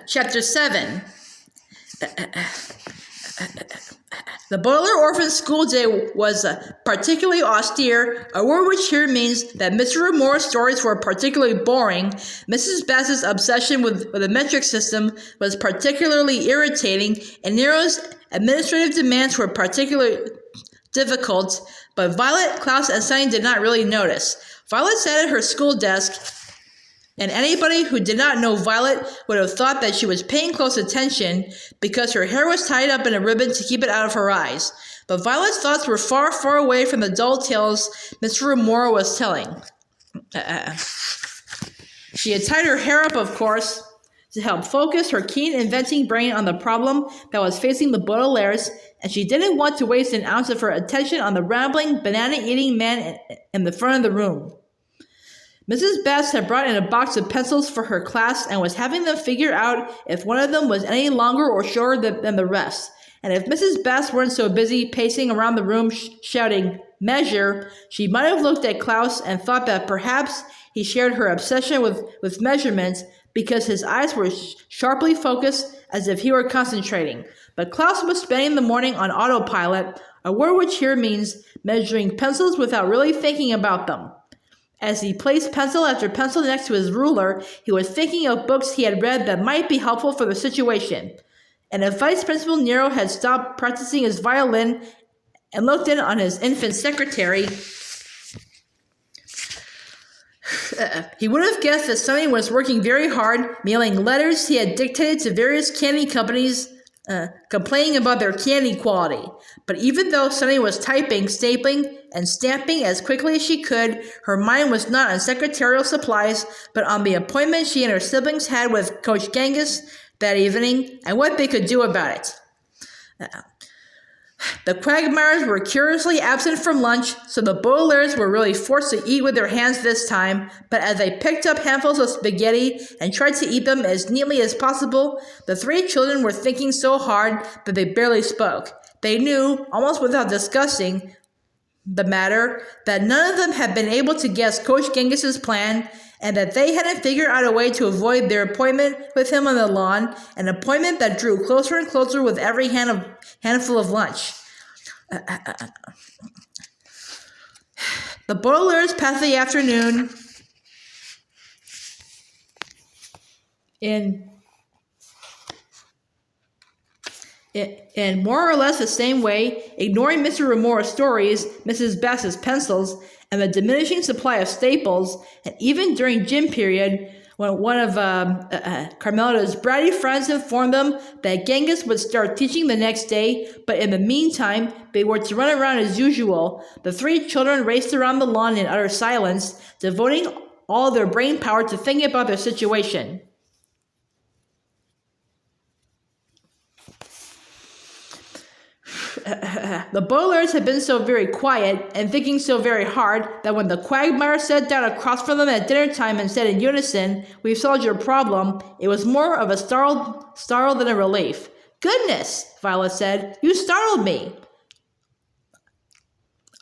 Chapter 7. The Baudelaire Orphan School Day was particularly austere, a word which here means that Mr. Ramore's stories were particularly boring. Mrs. Bass's obsession with the metric system was particularly irritating, and Nero's administrative demands were particularly difficult, but Violet, Klaus, and Sunny did not really notice. Violet sat at her school desk, and anybody who did not know Violet would have thought that she was paying close attention because her hair was tied up in a ribbon to keep it out of her eyes. But Violet's thoughts were far, far away from the dull tales Mr. Ramore was telling. She had tied her hair up, of course, to help focus her keen inventing brain on the problem that was facing the Baudelaires, and she didn't want to waste an ounce of her attention on the rambling, banana-eating man in the front of the room. Mrs. Bass had brought in a box of pencils for her class and was having them figure out if one of them was any longer or shorter than the rest. And if Mrs. Bass weren't so busy pacing around the room shouting, "Measure," she might have looked at Klaus and thought that perhaps he shared her obsession with measurements because his eyes were sharply focused as if he were concentrating. But Klaus was spending the morning on autopilot, a word which here means measuring pencils without really thinking about them. As he placed pencil after pencil next to his ruler, he was thinking of books he had read that might be helpful for the situation. And if Vice Principal Nero had stopped practicing his violin and looked in on his infant secretary, he would have guessed that Sunny was working very hard, mailing letters he had dictated to various candy companies, complaining about their candy quality. But even though Sunny was typing, stapling, and stamping as quickly as she could, her mind was not on secretarial supplies, but on the appointment she and her siblings had with Coach Genghis that evening, and what they could do about it. The Quagmires were curiously absent from lunch, so the Baudelaires were really forced to eat with their hands this time, but as they picked up handfuls of spaghetti and tried to eat them as neatly as possible, the three children were thinking so hard that they barely spoke. They knew, almost without discussing the matter, that none of them had been able to guess Coach Genghis's plan, and that they hadn't figured out a way to avoid their appointment with him on the lawn, an appointment that drew closer and closer with every handful of lunch. The Baudelaires passed the afternoon in more or less the same way, ignoring Mr. Ramore's stories, Mrs. Bass's pencils, and the diminishing supply of staples, and even during gym period, when one of Carmelita's bratty friends informed them that Genghis would start teaching the next day, but in the meantime, they were to run around as usual. The three children raced around the lawn in utter silence, devoting all their brain power to thinking about their situation. The Baudelaires had been so very quiet and thinking so very hard that when the Quagmire sat down across from them at dinner time and said in unison, "We've solved your problem," it was more of a startle than a relief. "Goodness," Violet said, "you startled me."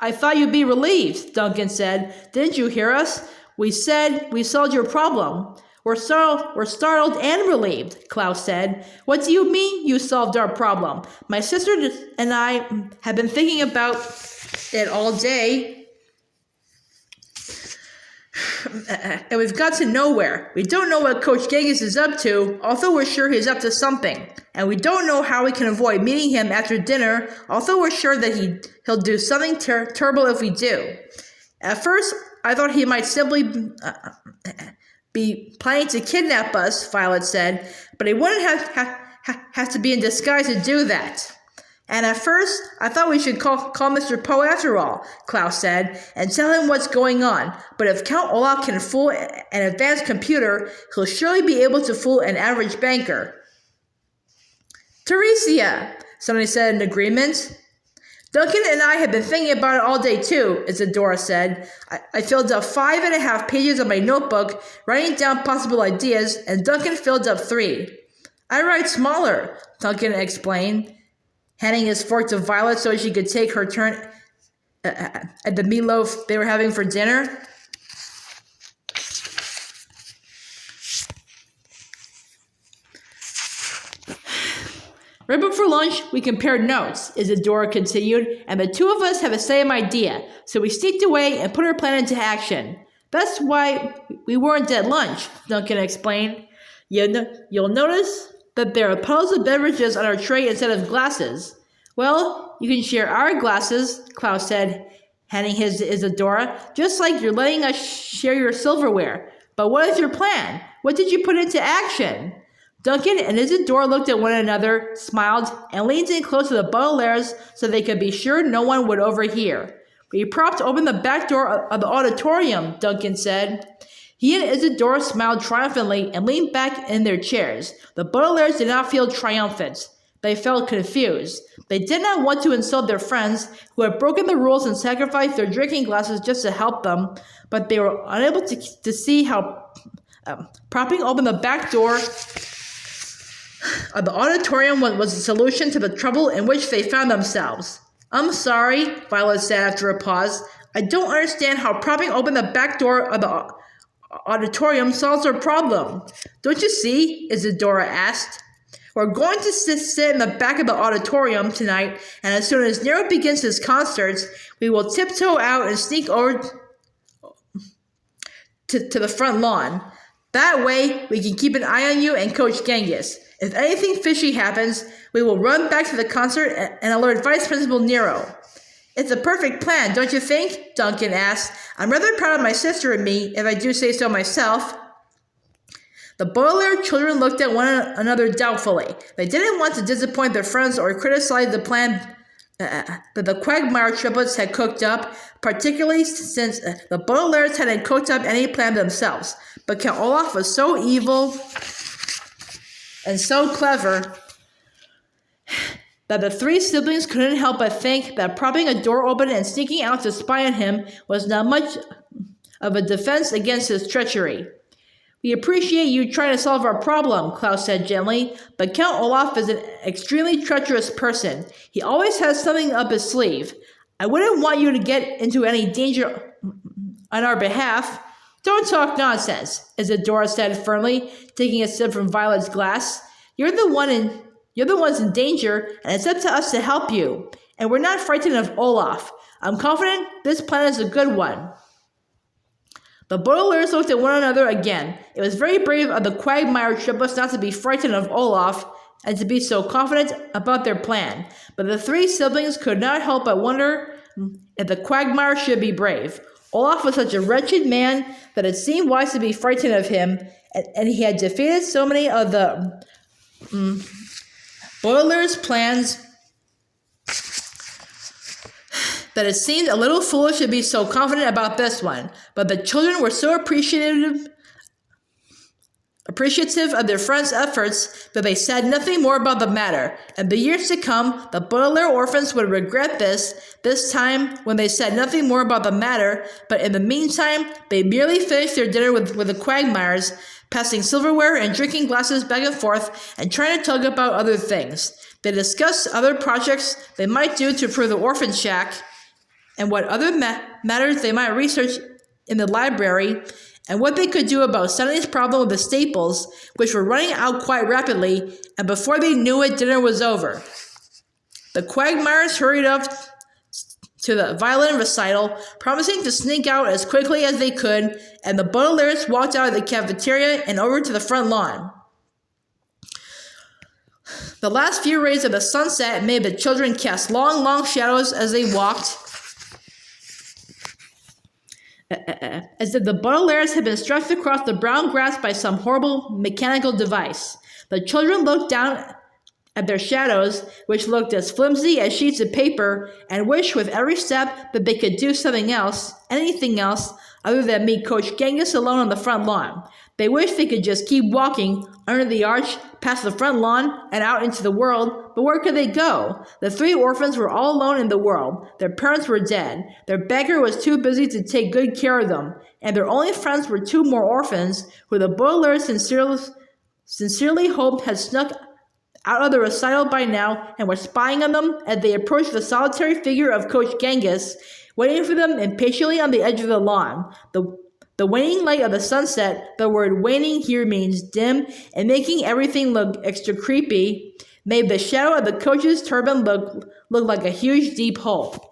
"I thought you'd be relieved," Duncan said. "Didn't you hear us? We said we solved your problem." We're startled and relieved," Klaus said. "What do you mean you solved our problem? My sister and I have been thinking about it all day, and we've got to nowhere. We don't know what Coach Genghis is up to, although we're sure he's up to something. And we don't know how we can avoid meeting him after dinner, although we're sure that he'll do something terrible if we do. At first, I thought he might simply be planning to kidnap us," Violet said, "but he wouldn't have to be in disguise to do that. And at first, I thought we should call Mr. Poe after all," Klaus said, "and tell him what's going on. But if Count Olaf can fool an advanced computer, he'll surely be able to fool an average banker." "Teresia," somebody said in agreement. "Duncan and I have been thinking about it all day too," Isadora said. I filled up 5.5 pages of my notebook, writing down possible ideas, and Duncan filled up 3. "I write smaller," Duncan explained, handing his fork to Violet so she could take her turn at the meatloaf they were having for dinner. Right before lunch, we compared notes, Isadora continued, and the two of us had the same idea, so we sneaked away and put our plan into action. That's why we weren't at lunch, Duncan explained. You'll notice that there are puddles of beverages on our tray instead of glasses. Well, you can share our glasses, Klaus said, handing his to Isadora, just like you're letting us share your silverware. But what is your plan? What did you put into action? Duncan and Isadora looked at one another, smiled, and leaned in close to the Baudelaires so they could be sure no one would overhear. We propped open the back door of the auditorium, Duncan said. He and Isadora smiled triumphantly and leaned back in their chairs. The Baudelaires did not feel triumphant. They felt confused. They did not want to insult their friends who had broken the rules and sacrificed their drinking glasses just to help them, but they were unable to see how propping open the back door the auditorium was the solution to the trouble in which they found themselves. I'm sorry, Violet said after a pause. I don't understand how propping open the back door of the auditorium solves our problem. Don't you see? Isadora asked. We're going to sit in the back of the auditorium tonight, and as soon as Nero begins his concerts, we will tiptoe out and sneak over to the front lawn. That way, we can keep an eye on you and Coach Genghis. If anything fishy happens, we will run back to the concert and alert Vice Principal Nero. It's a perfect plan, don't you think? Duncan asked. I'm rather proud of my sister and me, if I do say so myself. The Baudelaire children looked at one another doubtfully. They didn't want to disappoint their friends or criticize the plan that the Quagmire triplets had cooked up, particularly since the Baudelaires hadn't cooked up any plan themselves. But Count Olaf was so evil and so clever that the three siblings couldn't help but think that propping a door open and sneaking out to spy on him was not much of a defense against his treachery. We appreciate you trying to solve our problem, Klaus said gently, but Count Olaf is an extremely treacherous person. He always has something up his sleeve. I wouldn't want you to get into any danger on our behalf. Don't talk nonsense, Isadora said firmly, taking a sip from Violet's glass. You're the ones in danger, and it's up to us to help you. And we're not frightened of Olaf. I'm confident this plan is a good one. The Baudelaires looked at one another again. It was very brave of the Quagmire triplets not to be frightened of Olaf and to be so confident about their plan. But the three siblings could not help but wonder if the Quagmire should be brave. Olaf was such a wretched man that it seemed wise to be frightened of him, and he had defeated so many of the Baudelaires' plans that it seemed a little foolish to be so confident about this one. But the children were so appreciative of their friends' efforts that they said nothing more about the matter. In the years to come, the Baudelaire orphans would regret this time when they said nothing more about the matter, but in the meantime, they merely finished their dinner with the Quagmires, passing silverware and drinking glasses back and forth and trying to talk about other things. They discussed other projects they might do to improve the orphan shack and what other matters they might research in the library, and what they could do about Sunny's problem with the staples, which were running out quite rapidly, and before they knew it, dinner was over. The Quagmires hurried up to the violin recital, promising to sneak out as quickly as they could, and the Baudelaires walked out of the cafeteria and over to the front lawn. The last few rays of the sunset made the children cast long, long shadows as they walked, as if the Baudelaires had been stretched across the brown grass by some horrible mechanical device. The children looked down at their shadows, which looked as flimsy as sheets of paper, and wished with every step that they could do something else, anything else, other than meet Coach Genghis alone on the front lawn. They wished they could just keep walking under the arch, past the front lawn, and out into the world, but where could they go? The three orphans were all alone in the world. Their parents were dead. Their banker was too busy to take good care of them, and their only friends were two more orphans, who the Baudelaires sincerely hoped had snuck out of the recital by now and were spying on them as they approached the solitary figure of Coach Genghis, waiting for them impatiently on the edge of the lawn. The waning light of the sunset, the word waning here means dim, and making everything look extra creepy, made the shadow of the coach's turban look like a huge deep hole.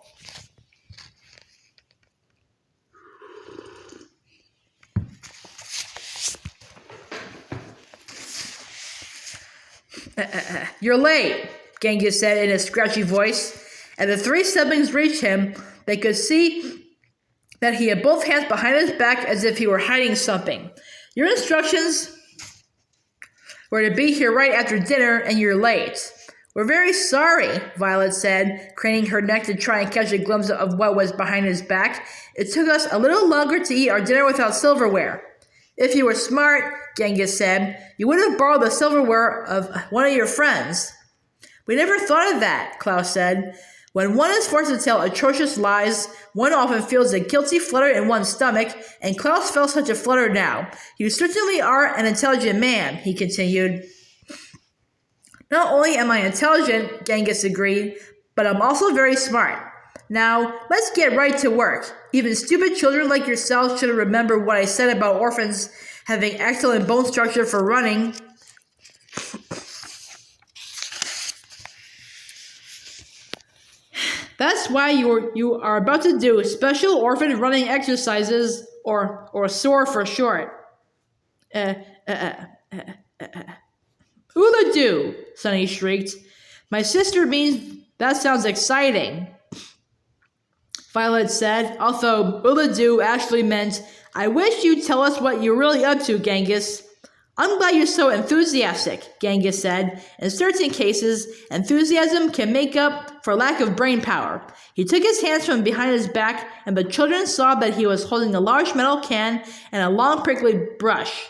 You're late, Genghis said in a scratchy voice. As the three siblings reached him, they could see that he had both hands behind his back as if he were hiding something. Your instructions were to be here right after dinner, and you're late. We're very sorry, Violet said, craning her neck to try and catch a glimpse of what was behind his back. It took us a little longer to eat our dinner without silverware. If you were smart, Genghis said, you would have borrowed the silverware of one of your friends. We never thought of that, Klaus said. When one is forced to tell atrocious lies, one often feels a guilty flutter in one's stomach, and Klaus felt such a flutter now. You certainly are an intelligent man, he continued. Not only am I intelligent, Genghis agreed, but I'm also very smart. Now, let's get right to work. Even stupid children like yourself should remember what I said about orphans having excellent bone structure for running. That's why you are about to do special orphan running exercises, or S.O.R.E for short. Uladu, Sunny shrieked. My sister means that sounds exciting, Violet said, although Uladu actually meant, I wish you'd tell us what you're really up to, Genghis. I'm glad you're so enthusiastic, Genghis said. In certain cases, enthusiasm can make up for lack of brain power. He took his hands from behind his back, and the children saw that he was holding a large metal can and a long prickly brush.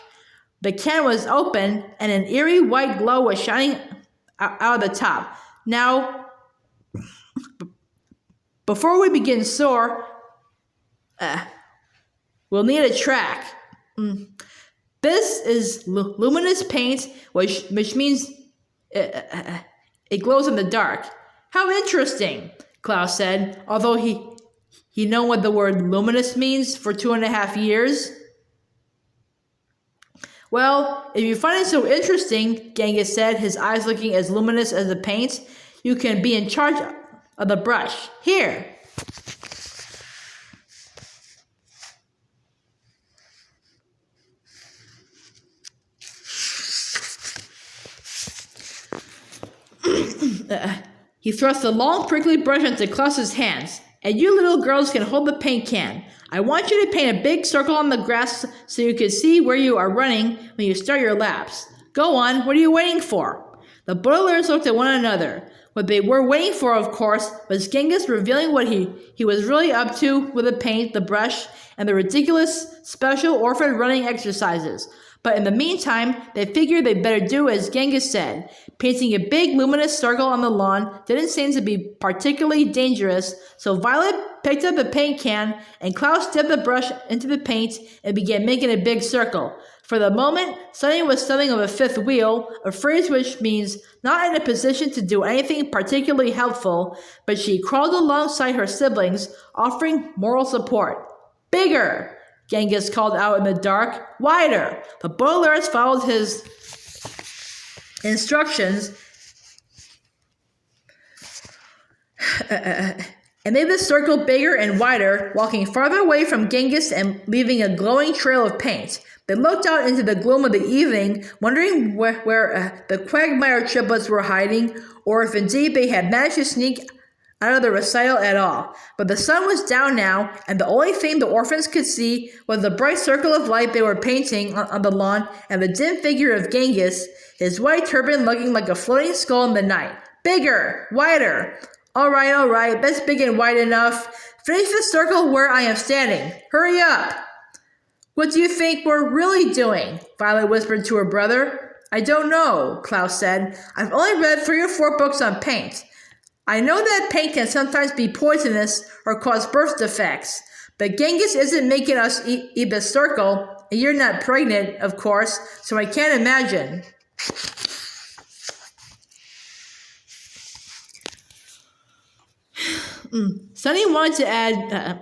The can was open, and an eerie white glow was shining out of the top. Now, before we begin S.O.R.E, we'll need a track. This is luminous paint, which means it glows in the dark. How interesting, Klaus said, although he known what the word luminous means for 2.5 years. Well, if you find it so interesting, Genghis said, his eyes looking as luminous as the paint, you can be in charge of the brush. Here. He thrust a long prickly brush into Klaus's hands. And you little girls can hold the paint can. I want you to paint a big circle on the grass so you can see where you are running when you start your laps. Go on, what are you waiting for? The Baudelaires looked at one another. What they were waiting for, of course, was Genghis revealing what he was really up to with the paint, the brush, and the ridiculous special orphan running exercises. But in the meantime, they figured they'd better do as Genghis said. Painting a big luminous circle on the lawn didn't seem to be particularly dangerous, so Violet picked up a paint can, and Klaus dipped the brush into the paint and began making a big circle. For the moment, Sunny was something of a fifth wheel, a phrase which means not in a position to do anything particularly helpful, but she crawled alongside her siblings, offering moral support. Bigger! Genghis called out in the dark. Wider! The Baudelaires followed his instructions and made the circle bigger and wider, walking farther away from Genghis and leaving a glowing trail of paint. They looked out into the gloom of the evening, wondering where the Quagmire triplets were hiding, or if indeed they had managed to sneak out of the recital at all. But the sun was down now, and the only thing the orphans could see was the bright circle of light they were painting on the lawn and the dim figure of Genghis, his white turban looking like a floating skull in the night. Bigger! Wider! All right, that's big and wide enough. Finish the circle where I am standing. Hurry up! What do you think we're really doing? Violet whispered to her brother. I don't know, Klaus said. I've only read 3 or 4 books on paint. I know that paint can sometimes be poisonous or cause birth defects, but Genghis isn't making us eat the circle, and you're not pregnant, of course, so I can't imagine. Sunny wanted to add,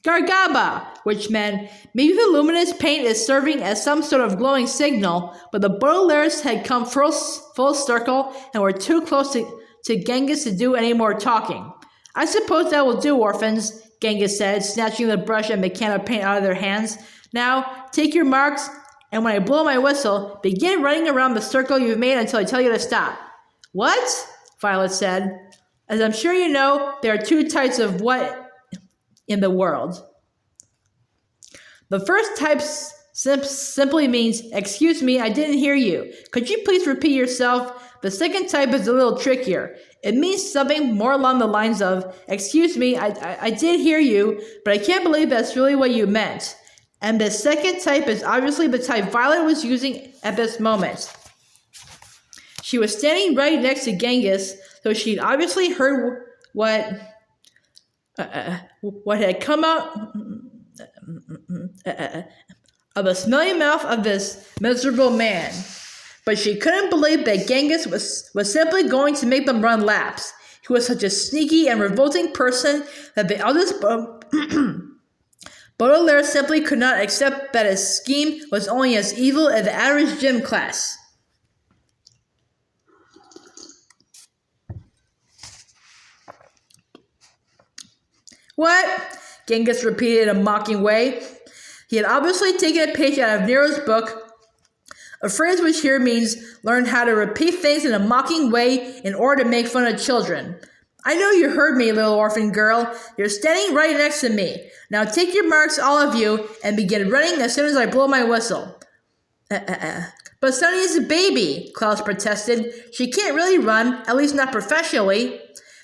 Gargaba, which meant maybe the luminous paint is serving as some sort of glowing signal, but the Baudelaires had come full circle and were too close to Genghis to do any more talking. I suppose that will do, orphans, Genghis said, snatching the brush and the can of paint out of their hands. Now, take your marks, and when I blow my whistle, begin running around the circle you've made until I tell you to stop. What? Violet said. As I'm sure you know, there are two types of what in the world. The first type simply means, excuse me, I didn't hear you. Could you please repeat yourself? The second type is a little trickier. It means something more along the lines of, excuse me, I did hear you, but I can't believe that's really what you meant. And the second type is obviously the type Violet was using at this moment. She was standing right next to Genghis, so she'd obviously heard what had come out of the smelly mouth of this miserable man. But she couldn't believe that Genghis was simply going to make them run laps. He was such a sneaky and revolting person that the eldest Baudelaire simply could not accept that his scheme was only as evil as the average gym class. What? Genghis repeated in a mocking way. He had obviously taken a page out of Nero's book, a phrase which here means learn how to repeat things in a mocking way in order to make fun of children. I know you heard me, little orphan girl. You're standing right next to me. Now take your marks, all of you, and begin running as soon as I blow my whistle. But Sunny is a baby, Klaus protested. She can't really run, at least not professionally.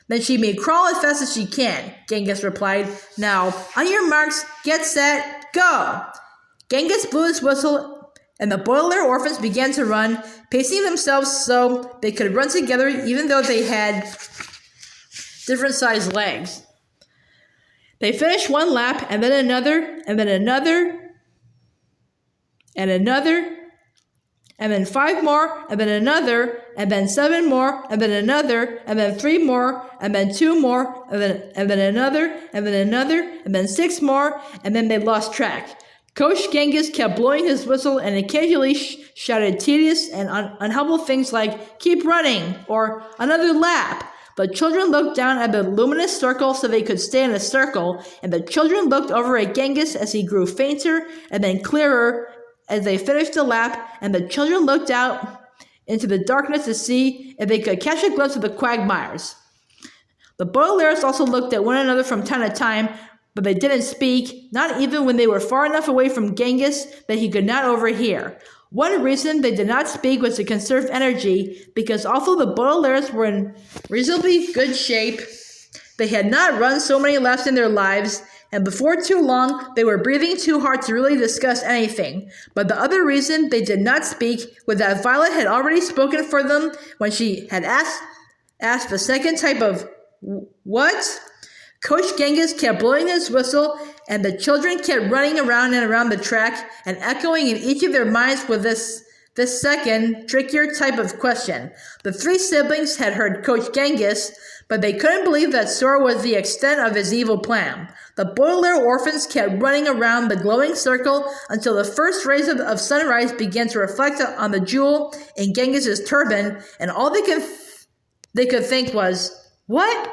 Then she may crawl as fast as she can, Genghis replied. Now, on your marks, get set, go! Genghis blew his whistle, and the Baudelaire orphans began to run, pacing themselves so they could run together even though they had different sized legs. They finished one lap, and then another, and then another, and another, and then 5 more, and then another, and then 7 more, and then another, and then 3 more, and then 2 more, and then another, and then another, and then 6 more, and then they lost track. Coach Genghis kept blowing his whistle and occasionally shouted tedious and unhelpful things like, keep running, or another lap. The children looked down at the luminous circle so they could stay in a circle, and the children looked over at Genghis as he grew fainter and then clearer as they finished the lap, and the children looked out into the darkness to see if they could catch a glimpse of the quagmires. The Baudelaires also looked at one another from time to time, but they didn't speak, not even when they were far enough away from Genghis that he could not overhear. One reason they did not speak was to conserve energy, because although the Baudelaires were in reasonably good shape, they had not run so many laps in their lives, and before too long, they were breathing too hard to really discuss anything. But the other reason they did not speak was that Violet had already spoken for them when she had asked the second type of what? Coach Genghis kept blowing his whistle, and the children kept running around and around the track and echoing in each of their minds with this second, trickier type of question. The 3 siblings had heard Coach Genghis, but they couldn't believe that S.O.R.E was the extent of his evil plan. The Baudelaire orphans kept running around the glowing circle until the first rays of sunrise began to reflect on the jewel in Genghis's turban, and all they could think was, what?